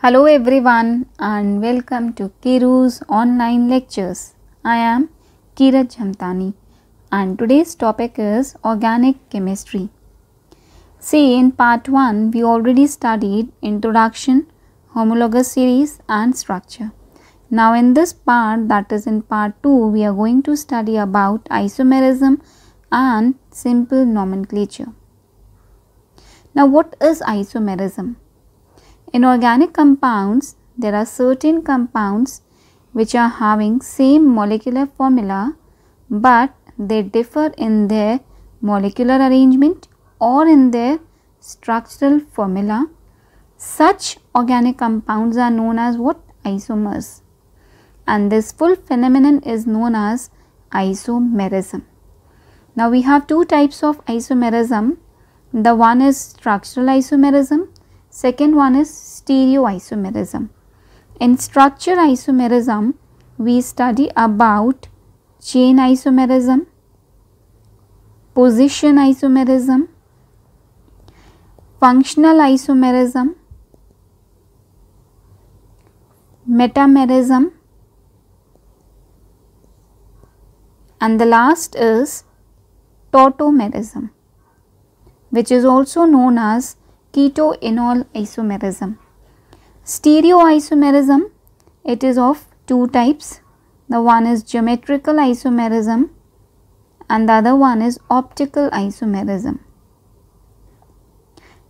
Hello everyone and welcome to Kiru's online lectures. I am Kirat Jhamtani and today's topic is organic chemistry. See, in part 1 we already studied introduction, homologous series and structure. Now in this part, that is in part 2, we are going to study about isomerism and simple nomenclature. Now what is isomerism? In organic compounds, there are certain compounds which are having same molecular formula but they differ in their molecular arrangement or in their structural formula. Such organic compounds are known as what? Isomers. And this full phenomenon is known as isomerism. Now we have two types of isomerism. The one is structural isomerism. Second one is stereoisomerism. In structure isomerism, we study about chain isomerism, position isomerism, functional isomerism, metamerism, and the last is tautomerism, which is also known as keto-enol isomerism. Stereoisomerism, it is of two types. The one is geometrical isomerism and the other one is optical isomerism.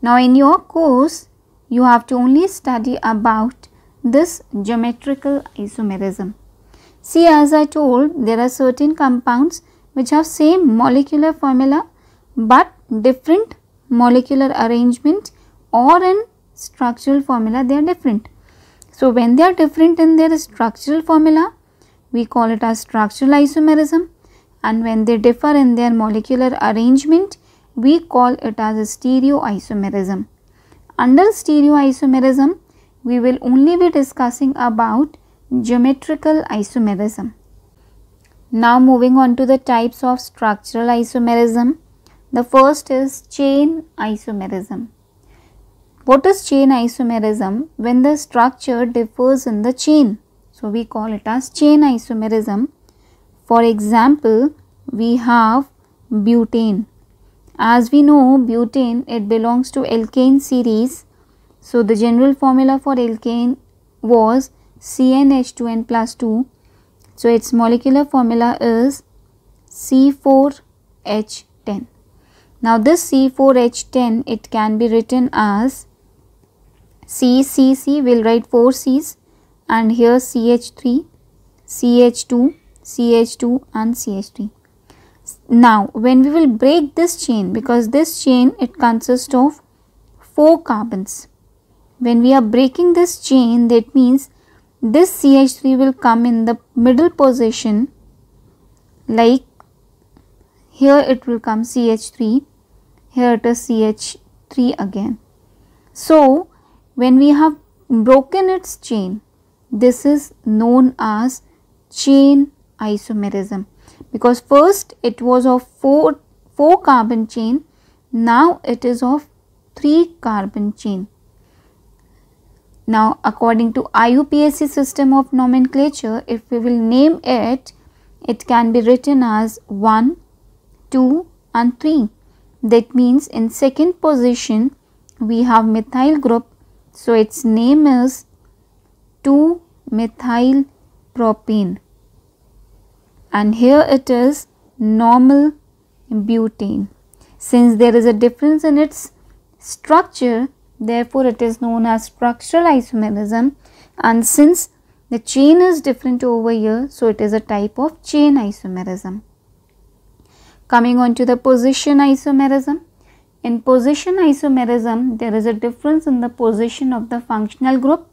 Now in your course, you have to only study about this geometrical isomerism. See, as I told, there are certain compounds which have same molecular formula but different molecular arrangement or in structural formula they are different. So when they are different in their structural formula, we call it as structural isomerism, and when they differ in their molecular arrangement, we call it as a stereoisomerism. Under stereoisomerism, we will only be discussing about geometrical isomerism. Now moving on to the types of structural isomerism. The first is chain isomerism. What is chain isomerism? When the structure differs in the chain. So we call it as chain isomerism. For example, we have butane. As we know, butane, it belongs to alkane series. So the general formula for alkane was CnH2n plus 2. So its molecular formula is C4H10. Now this C4H10, it can be written as CCC, will write 4 C's, and here CH3, CH2, CH2 and CH3. Now when we will break this chain, because this chain, it consists of 4 carbons. When we are breaking this chain, that means this CH3 will come in the middle position, like here it will come CH3, here it is CH3 again. So when we have broken its chain, this is known as chain isomerism, because first it was of 4 carbon chain, now it is of 3 carbon chain. Now according to IUPAC system of nomenclature, if we will name it, it can be written as 1, 2 and 3. That means in second position we have methyl group, so its name is 2-methyl-propane, and here it is normal butane. Since there is a difference in its structure, therefore it is known as structural isomerism, and since the chain is different over here, so it is a type of chain isomerism. Coming on to the position isomerism. In position isomerism, there is a difference in the position of the functional group.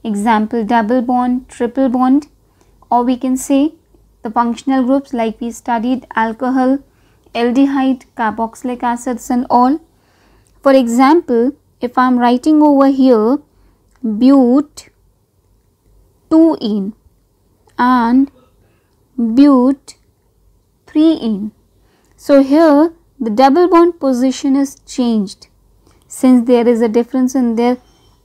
Example, double bond, triple bond, or we can say the functional groups like we studied alcohol, aldehyde, carboxylic acids and all. For example, if I am writing over here but-2-ene and but-3-ene. So here the double bond position is changed. Since there is a difference in their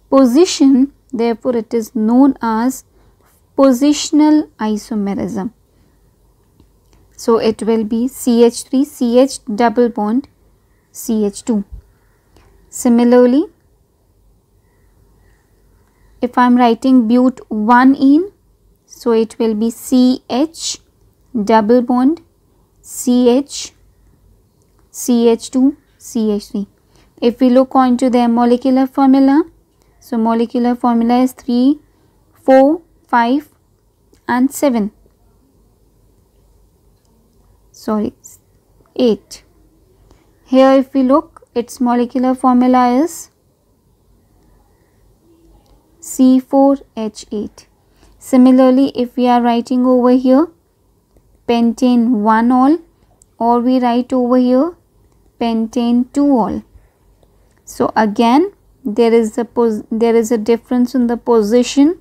position, therefore it is known as positional isomerism. So it will be CH3 CH double bond CH2. Similarly, if I am writing but 1-ene, so it will be CH double bond CH CH2 CH3. If we look on to their molecular formula, so molecular formula is 3, 4, 5 and 7. Sorry, 8. Here if we look, its molecular formula is C4H8. Similarly, if we are writing over here pentane 1-ol, or we write over here pentane 2-ol. So again there is a difference in the position,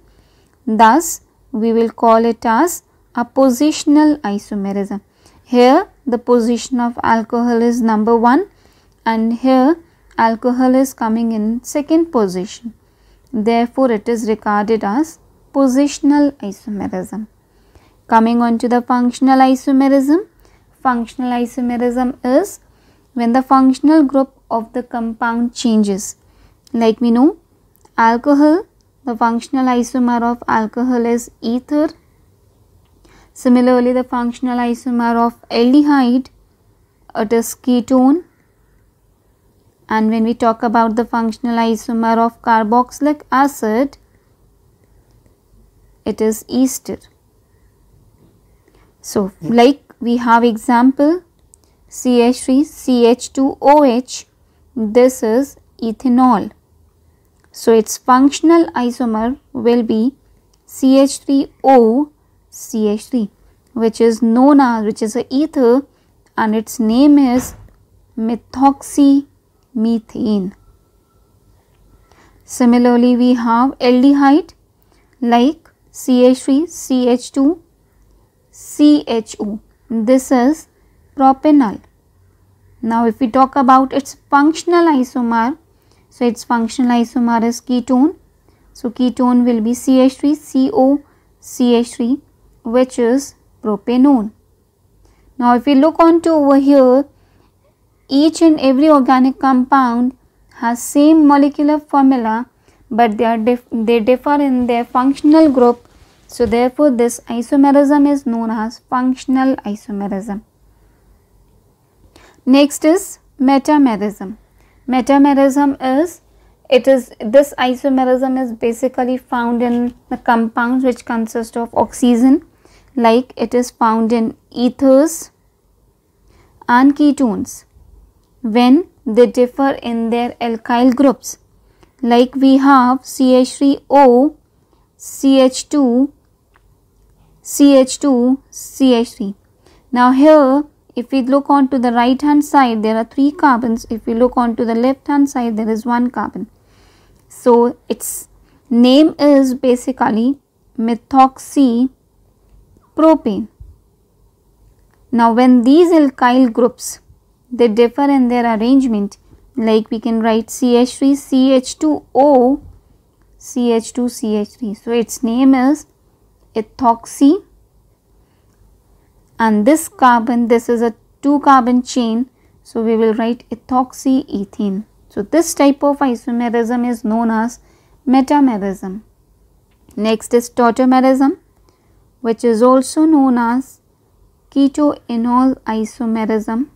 thus we will call it as a positional isomerism. Here the position of alcohol is number 1 and here alcohol is coming in second position. Therefore it is regarded as positional isomerism. Coming on to the functional isomerism. Functional isomerism is when the functional group of the compound changes. Like we know, alcohol, the functional isomer of alcohol is ether. Similarly, the functional isomer of aldehyde, it is ketone. And when we talk about the functional isomer of carboxylic acid, it is ester. So, like we have example CH3 CH2OH, this is ethanol. So, its functional isomer will be CH3O CH3, which is known as, which is a ether, and its name is methoxymethane. Similarly, we have aldehyde like CH3 CH2 CHO. This is propanol. Now, if we talk about its functional isomer, so its functional isomer is ketone. So, ketone will be CH3CO CH3, which is propanone. Now, if we look on to over here, each and every organic compound has same molecular formula, but they differ in their functional group. So, therefore, this isomerism is known as functional isomerism. Next is metamerism. Metamerism is, this isomerism is basically found in the compounds which consist of oxygen, like it is found in ethers and ketones when they differ in their alkyl groups, like we have CH3O CH2 CH2 CH3. Now, here if we look on to the right hand side, there are 3 carbons. If we look on to the left hand side, there is 1 carbon. So, its name is basically methoxypropane. Now, when these alkyl groups, they differ in their arrangement, like we can write CH3 CH2O CH2 CH3. So, its name is ethoxy, and this carbon, this is a 2 carbon chain, so we will write ethoxyethane. So, this type of isomerism is known as metamerism. Next is tautomerism, which is also known as ketoenol isomerism.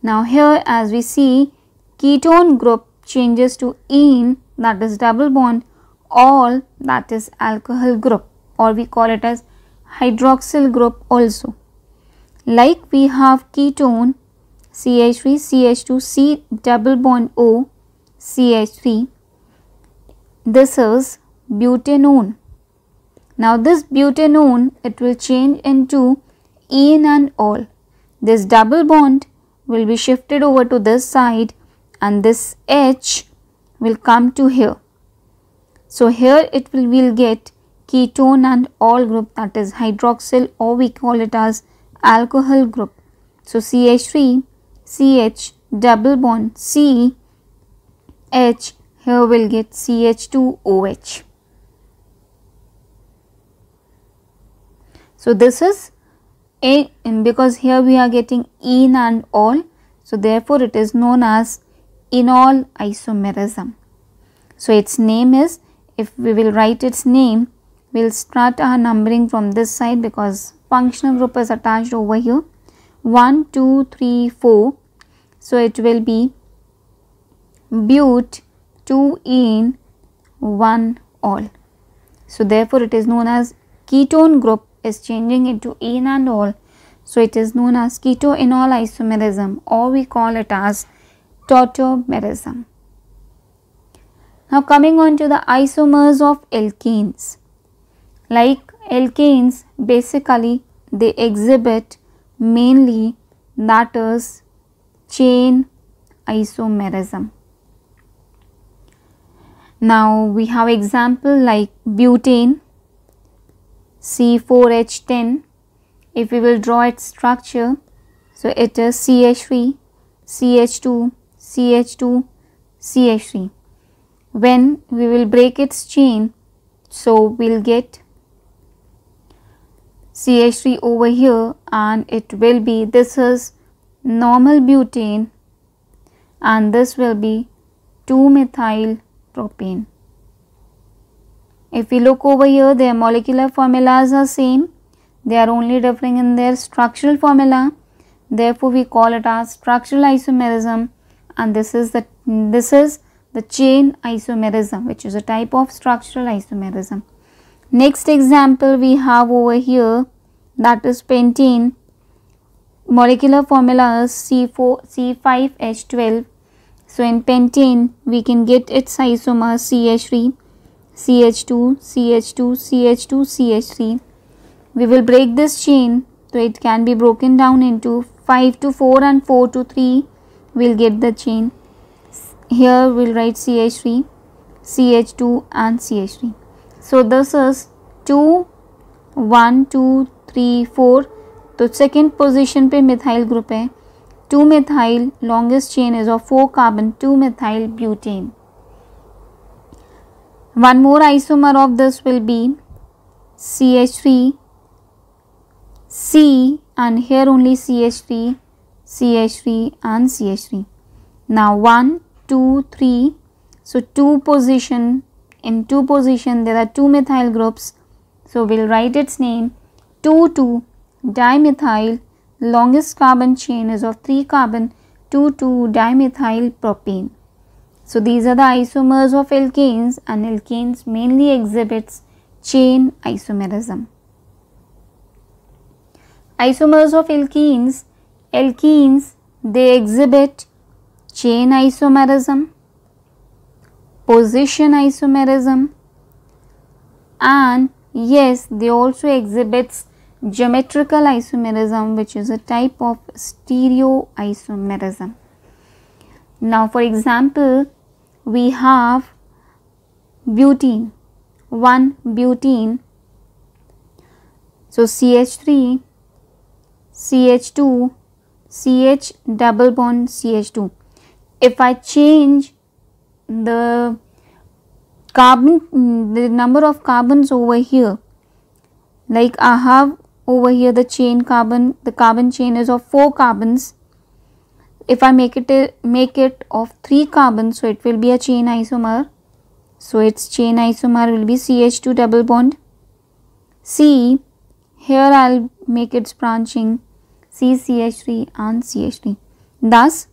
Now, here as we see, ketone group changes to ene, that is double bond, ol, that is alcohol group, or we call it as hydroxyl group also. Like we have ketone CH3 CH2 C double bond O CH3, this is butanone. Now, this butanone, it will change into ene and ol. This double bond will be shifted over to this side and this H will come to here. So, here it will get ketone and ol group, that is hydroxyl, or we call it as alcohol group. So, CH3 CH double bond C H, here we'll get CH2OH. So this is a, because here we are getting ene and ol, so therefore it is known as enol isomerism. So its name is, if we will write its name, we will start our numbering from this side because functional group is attached over here. 1, 2, 3, 4. So it will be but 2 ene 1 ol. So therefore it is known as ketone group is changing into ene and ol. So it is known as ketoenol isomerism, or we call it as tautomerism. Now coming on to the isomers of alkanes. Like alkanes, basically they exhibit mainly, that is, chain isomerism. Now we have example like butane, C4H10. If we will draw its structure, so it is CH3, CH2, CH2, CH3. When we will break its chain, so we will get CH3 over here, and it will be, this is normal butane and this will be 2-methyl propane. If we look over here, their molecular formulas are same, they are only differing in their structural formula. Therefore we call it as structural isomerism, and this is the chain isomerism, which is a type of structural isomerism. Next example we have over here, that is pentane. Molecular formula is C5H12. So in pentane we can get its isomer CH3, CH2, CH2, CH2, CH3. We will break this chain, so it can be broken down into 5 to 4 and 4 to 3. We will get the chain. Here we will write CH3, CH2 and CH3. So this is 2, 1, 2, 3, 4. तो second position पे methyl group है. 2-methyl longest chain is of 4 carbon 2-methyl butane. One more isomer of this will be CH3, C, and here only CH3, CH3 and CH3. Now 1, 2, 3. So in 2 position there are 2-methyl groups. So we will write its name 2,2-dimethyl. Longest carbon chain is of 3 carbon 2,2-dimethyl propane. So these are the isomers of alkanes, and alkanes mainly exhibits chain isomerism. Isomers of alkenes, they exhibit chain isomerism, position isomerism, and yes, they also exhibits geometrical isomerism, which is a type of stereoisomerism. Now for example, we have butene, 1-butene, so CH3, CH2, CH double bond CH2. If I change the carbon, the number of carbons over here, like I have over here the chain carbon, the carbon chain is of 4 carbons. If I make it of 3 carbons, so it will be a chain isomer. So its chain isomer will be CH2 double bond C. Here I'll make its branching CCH3 and CH3. Thus,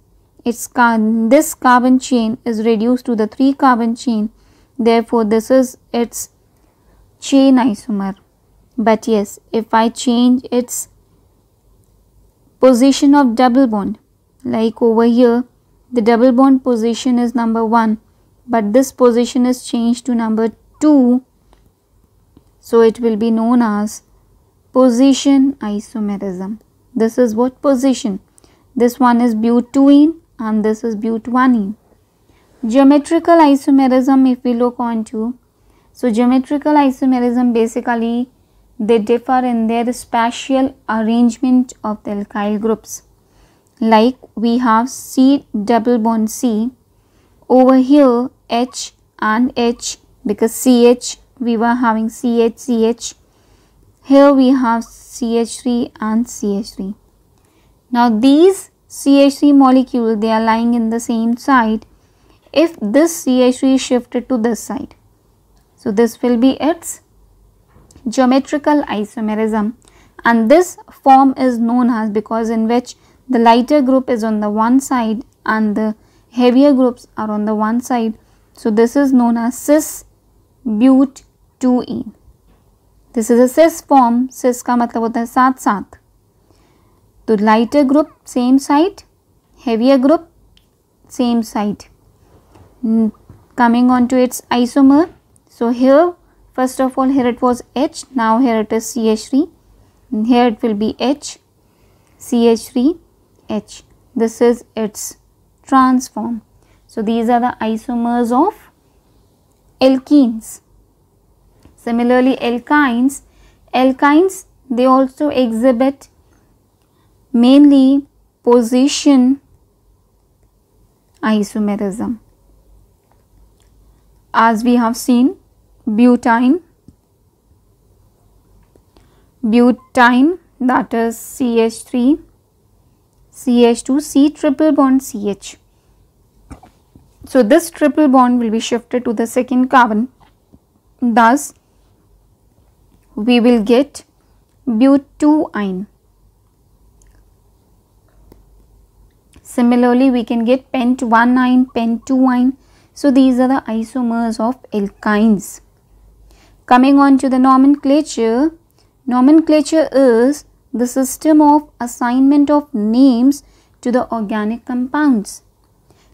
this carbon chain is reduced to the 3 carbon chain. Therefore, this is its chain isomer. But yes, if I change its position of double bond, like over here, the double bond position is number 1, but this position is changed to number 2. So it will be known as position isomerism. This is what position. This one is but2ene and this is but1ene. Geometrical isomerism, if we look on to, so geometrical isomerism, basically they differ in their spatial arrangement of the alkyl groups. Like we have C double bond C over here H and H, because CH we were having CH. Here we have CH3 and CH3. Now these CH3 molecule, they are lying in the same side. If this CH3 is shifted to this side, so this will be its geometrical isomerism, and this form is known as, because in which the lighter group is on the one side and the heavier groups are on the one side, so this is known as cis-but-2ene. This is a cis form. cis का मतलब होता है साथ साथ, तो lighter group same side, heavier group same side. Coming on to its isomer, so here first of all here it was H, now here it is CH3, and here it will be H, CH3, H. This is its trans form. So these are the isomers of alkenes. Similarly alkynes, they also exhibit mainly position isomerism. As we have seen, butane, that is CH3, CH2, C triple bond CH. So this triple bond will be shifted to the second carbon, thus we will get but-2ine. Similarly, we can get pent-1ine, pent-2ine. So these are the isomers of alkynes. Coming on to the nomenclature, nomenclature is the system of assignment of names to the organic compounds.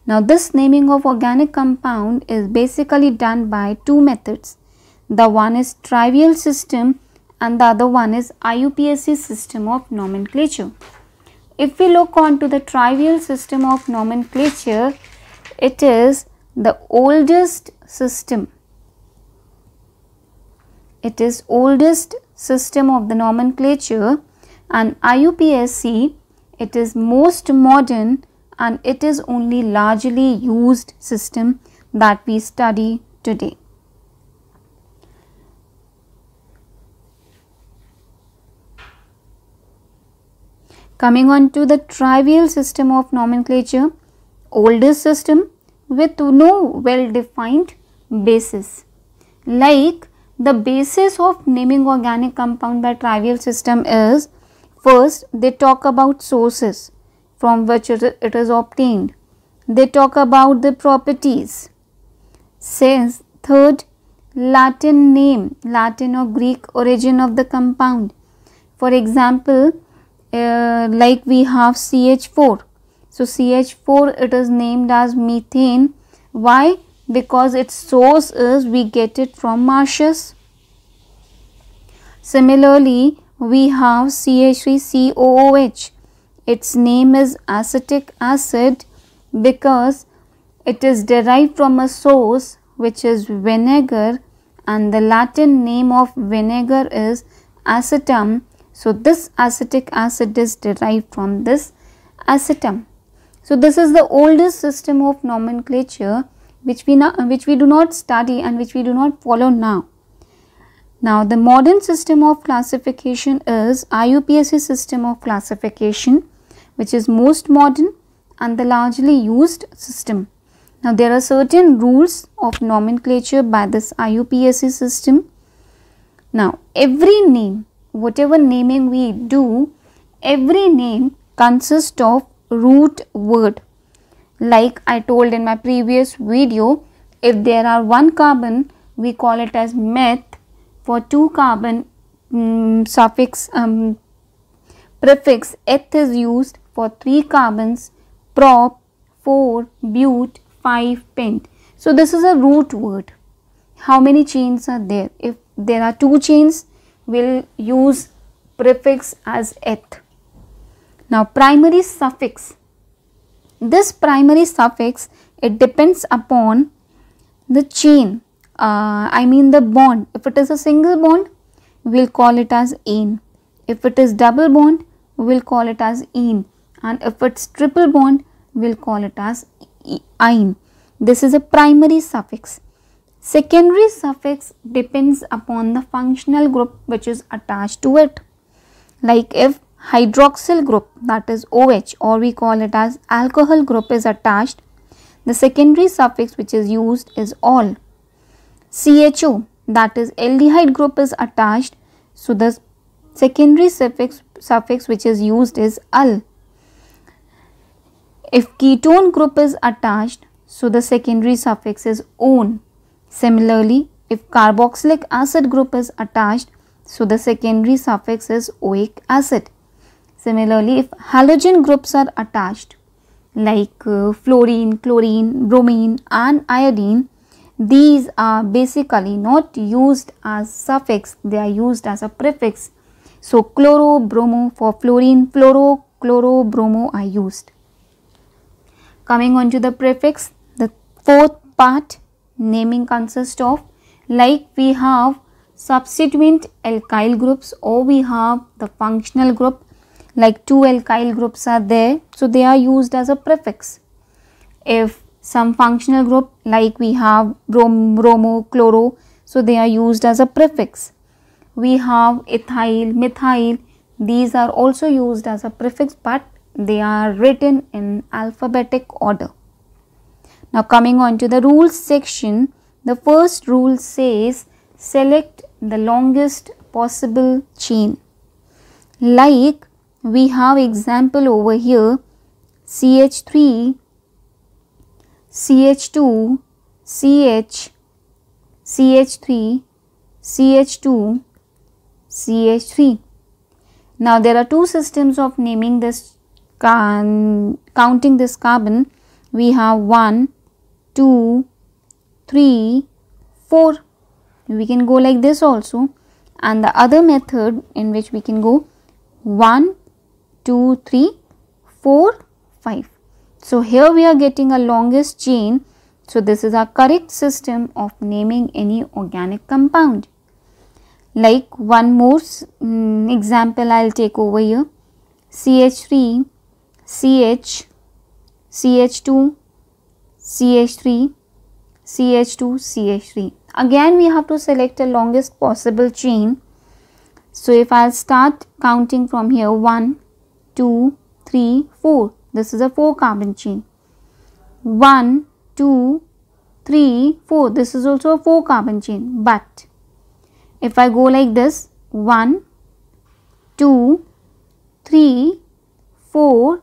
Now this naming of organic compound is basically done by two methods. The one is trivial system and the other one is IUPAC system of nomenclature. If we look on to the trivial system of nomenclature, it is the oldest system. It is oldest system of the nomenclature, and IUPAC, it is most modern and it is only largely used system that we study today. Coming on to the trivial system of nomenclature, oldest system with no well-defined basis. Like the basis of naming organic compound by trivial system is, first they talk about sources from which it is obtained. They talk about the properties. Says third, Latin name, Latin or Greek origin of the compound. For example, like we have CH4. So CH4, it is named as methane. Why? Because its source is, we get it from marshes. Similarly, we have CH3COOH. Its name is acetic acid because it is derived from a source which is vinegar, and the Latin name of vinegar is acetum. So this acetic acid is derived from this acetum. So this is the oldest system of nomenclature which we do not study and which we do not follow now. Now the modern system of classification is IUPAC system of classification, which is most modern and the largely used system. Now there are certain rules of nomenclature by this IUPAC system. Now every name, whatever naming we do, every name consists of root word. Like I told in my previous video, if there are one carbon, we call it as meth. For two carbon, prefix eth is used. For 3 carbons, prop, 4, but, 5, pent. So this is a root word. How many chains are there? If there are 2 chains, we'll use prefix as eth. Now primary suffix. This primary suffix, it depends upon the chain, the bond. If it is a single bond, we'll call it as ane. If it is double bond, we'll call it as ene. And if it's triple bond, we'll call it as ine. This is a primary suffix. Secondary suffix depends upon the functional group which is attached to it. Like if hydroxyl group, that is OH, or we call it as alcohol group, is attached, the secondary suffix which is used is -ol. CHO, that is aldehyde group, is attached, so the secondary suffix which is used is -al. If ketone group is attached, so the secondary suffix is -one. Similarly, if carboxylic acid group is attached, so the secondary suffix is -oic acid. Similarly, if halogen groups are attached like fluorine, chlorine, bromine and iodine, these are basically not used as suffix, they are used as a prefix. So, chloro, bromo for fluorine, fluoro, chloro, bromo are used. Coming on to the prefix, the fourth part, naming consists of, like we have substituent alkyl groups or we have the functional group, like two alkyl groups are there, so they are used as a prefix. If some functional group like we have bromo, chloro, so they are used as a prefix. We have ethyl, methyl, these are also used as a prefix, but they are written in alphabetic order. Now coming on to the rules section, the first rule says select the longest possible chain. Like we have example over here, CH3, CH2, CH, CH3, CH2, CH3. Now there are two systems of naming this, counting this carbon. We have 1, 2, 3, 4. We can go like this also, and the other method in which we can go 1, 2, 3, 4, 5. So here we are getting a longest chain. So this is our correct system of naming any organic compound. Like one more example I will take over here, CH3, CH, CH2, CH3, CH2, CH3. Again we have to select a longest possible chain. So if I will start counting from here, 1, 2, 3, 4. This is a 4 carbon chain. 1, 2, 3, 4. This is also a 4 carbon chain. But if I go like this, 1, 2, 3, 4,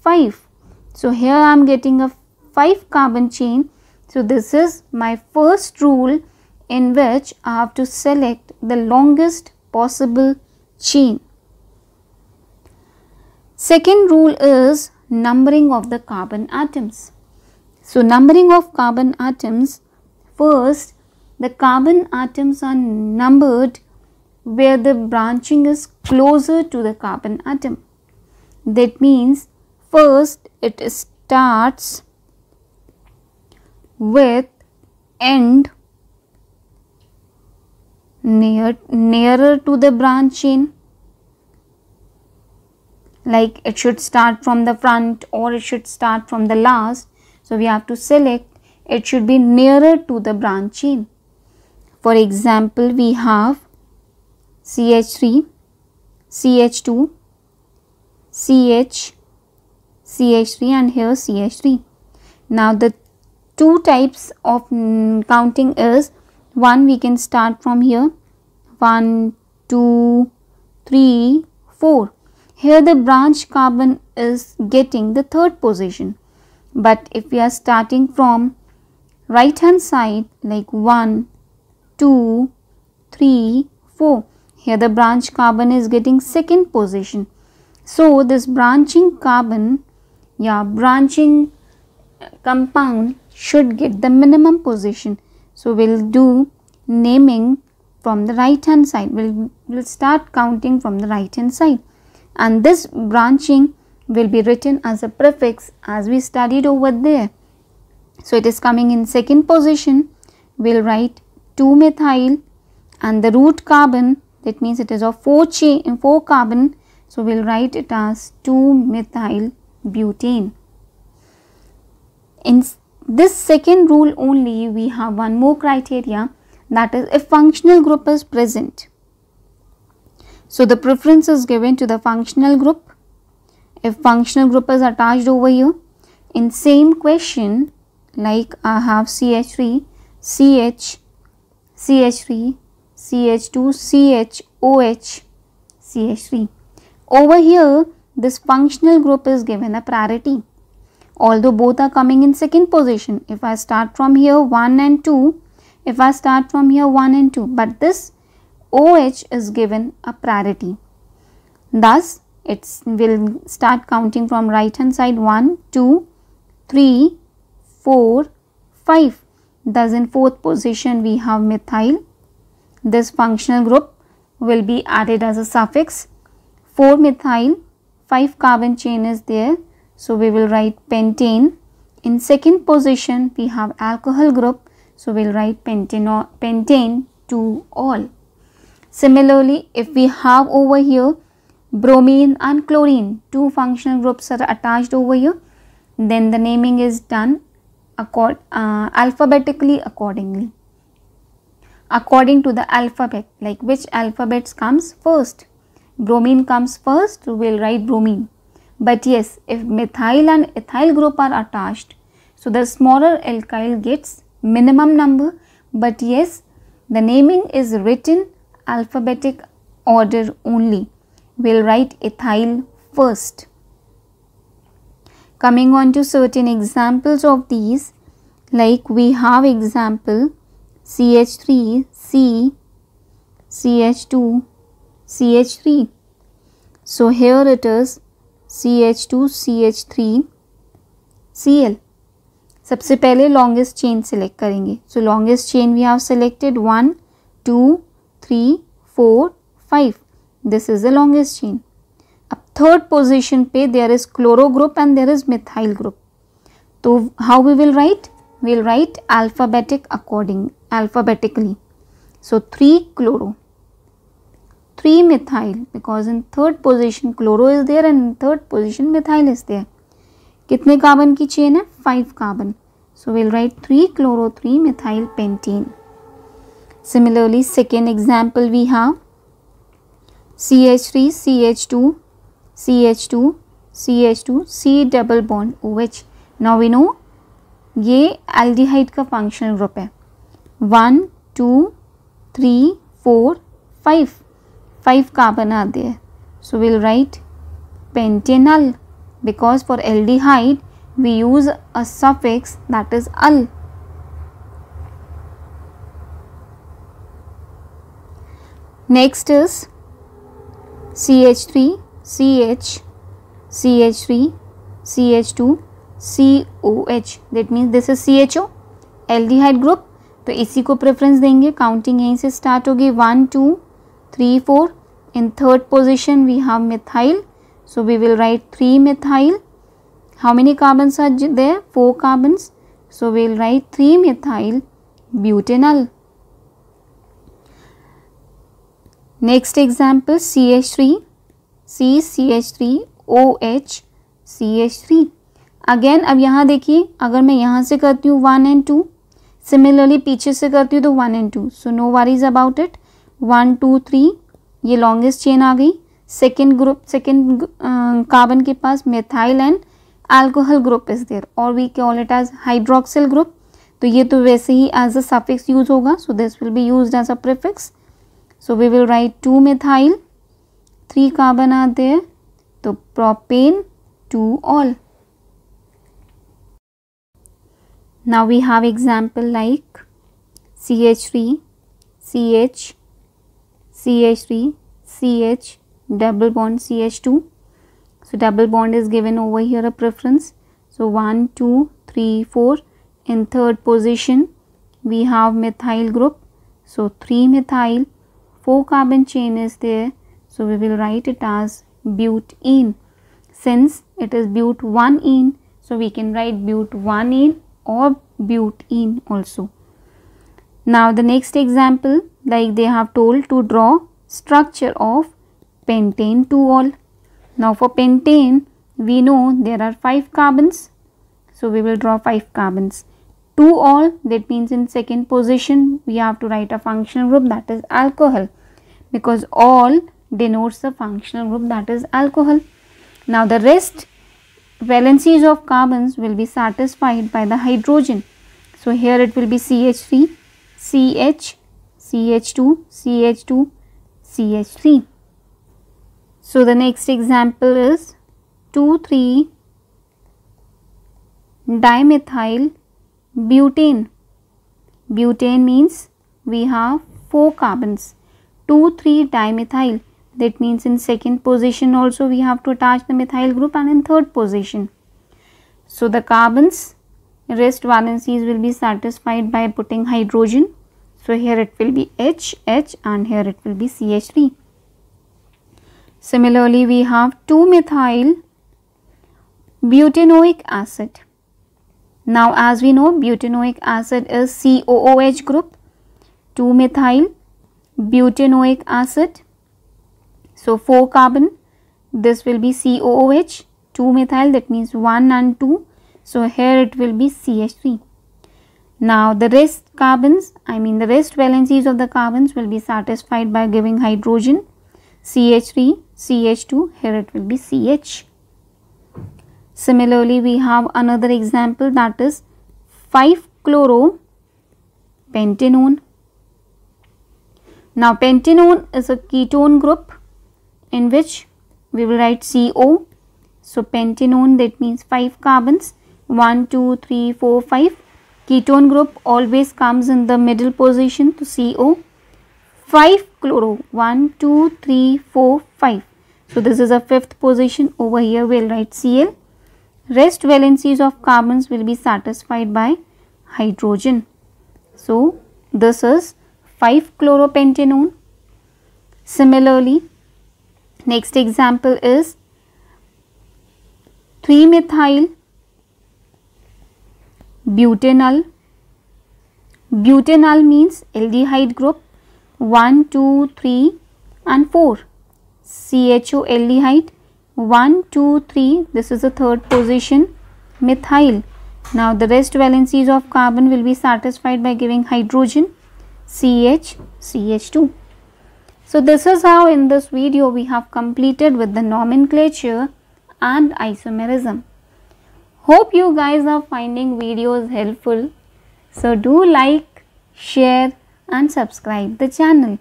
5. So here I am getting a 5 carbon chain. So this is my first rule in which I have to select the longest possible chain. Second rule is numbering of the carbon atoms. So numbering of carbon atoms, first the carbon atoms are numbered where the branching is closer to the carbon atom. That means first it starts with end nearer to the branch chain. Like it should start from the front or it should start from the last. So we have to select it should be nearer to the branch chain. For example, we have CH3, CH2, CH, CH3 and here CH3. Now the two types of counting is, one we can start from here, 1, 2, 3, 4. Here the branch carbon is getting the third position. But if we are starting from right hand side, like 1, 2, 3, 4, here the branch carbon is getting second position. So this branching carbon, branching compound should get the minimum position. So we will do naming from the right hand side. We'll start counting from the right hand side, and this branching will be written as a prefix as we studied over there. So it is coming in second position. We'll write 2-methyl and the root carbon, that means it is of 4 carbon. So we'll write it as 2-methyl butane. In this second rule only, we have one more criteria, that is if functional group is present. So the preference is given to the functional group. If functional group is attached over here, in same question, like I have CH3, CH, CH3, CH2, CH, OH, CH3. Over here, this functional group is given a priority. Although both are coming in second position. If I start from here 1 and 2, if I start from here 1 and 2, but this OH is given a priority. Thus, it will start counting from right hand side 1, 2, 3, 4, 5. Thus, in fourth position we have methyl. This functional group will be added as a suffix. 4-methyl, 5 carbon chain is there. So, we will write pentane. In second position we have alcohol group. So, we will write pentane 2-ol. Similarly, if we have over here bromine and chlorine, two functional groups are attached over here, then the naming is done alphabetically accordingly. According to the alphabet, like which alphabets comes first. Bromine comes first, we will write bromine. But yes, if methyl and ethyl group are attached, so the smaller alkyl gets minimum number, but yes, the naming is written alphabetic order only. We will write ethyl first. Coming on to certain examples of these, like we have example CH3, C, CH2, CH3. So here it is CH2, CH3, Cl. सबसे पहले longest chain select करेंगे. So longest chain we have selected 1, 2, 3, 4, 5. This is the longest chain. अब third position पे there is chloro group and there is methyl group. So how we will write? We will write alphabetically. So 3 chloro, 3 methyl, because in third position chloro is there and in third position methyl is there. कितने carbon की chain है? 5 carbon. So we will write 3 chloro 3 methyl pentane. Similarly, second example we have CH3, CH2, CH2, CH2, C double bond OH. Now we know ये aldehyde का functional group है. 1, 2, 3, 4, 5. 5 carbon are there. So we will write pentanal, because for aldehyde we use a suffix that is al. Next is CH3, CH, CH3, CH2, COH. That means this is CHO, aldehyde group. तो इसी को preference देंगे. Counting यहीं से start होगी 1, 2, 3, 4. In third position we have methyl. So we will write 3 methyl. How many carbons are there? 4 carbons. So we will write 3 methyl butanol. Next example CH3, C, CH3, OH, CH3. Again अब यहाँ देखिए, अगर मैं यहाँ से करती हूँ 1 and 2, similarly पीछे से करती हूँ तो 1 and 2. So no worries about it. 1, 2, 3 ये लॉन्गेस्ट चेन आ गई. सेकेंड ग्रुप, सेकेंड कार्बन के पास methyl and alcohol group is there, और we call it as hydroxyl group. तो ये तो वैसे ही एज अ सफिक्स यूज होगा. So this will be used as a prefix. So we will write 2 methyl, 3 carbon are there. So propane 2-ol. Now we have example like CH3, CH, CH3, CH, double bond CH2. So double bond is given over here a preference. So 1, 2, 3, 4. In third position we have methyl group. So 3 methyl. 4 carbon chain is there. So we will write it as butene. Since it is but1ene, so we can write but1ene or butene also. Now the next example, like they have told to draw structure of pentane 2-ol. Now for pentane we know there are 5 carbons. So we will draw 5 carbons. 2 all, that means in second position we have to write a functional group, that is alcohol, because all denotes the functional group, that is alcohol. Now the rest valencies of carbons will be satisfied by the hydrogen. So here it will be CH3, CH, CH2, CH2, CH3. So the next example is 2,3 dimethyl butane. Butane means we have 4 carbons. 2,3 dimethyl, that means in second position also we have to attach the methyl group, and in third position. So the carbons rest valencies will be satisfied by putting hydrogen. So here it will be H, H, and here it will be CH3. Similarly, we have 2-methyl butanoic acid. Now as we know, butanoic acid is COOH group, 2-methyl butanoic acid. So 4 carbon, this will be COOH, 2-methyl, that means 1 and 2. So here it will be CH3. Now the rest carbons, the rest valencies of the carbons will be satisfied by giving hydrogen, CH3, CH2, here it will be CH. Similarly, we have another example, that is 5-chloropentanone. Now pentanone is a ketone group in which we will write CO. So pentanone, that means 5 carbons, 1, 2, 3, 4, 5. Ketone group always comes in the middle position to CO. 5-chloro, 1, 2, 3, 4, 5. So this is a 5th position. Over here we will write Cl. Rest valencies of carbons will be satisfied by hydrogen. So this is 5-chloropentanone. Similarly, next example is 3-methyl butanol. Butanol means aldehyde group, 1, 2, 3 and 4. CHO aldehyde, 1, 2, 3, this is the third position, methyl. Now the rest valencies of carbon will be satisfied by giving hydrogen, CH, CH2. So this is how in this video we have completed with the nomenclature and isomerism. Hope you guys are finding videos helpful. So do like, share and subscribe the channel.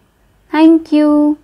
Thank you.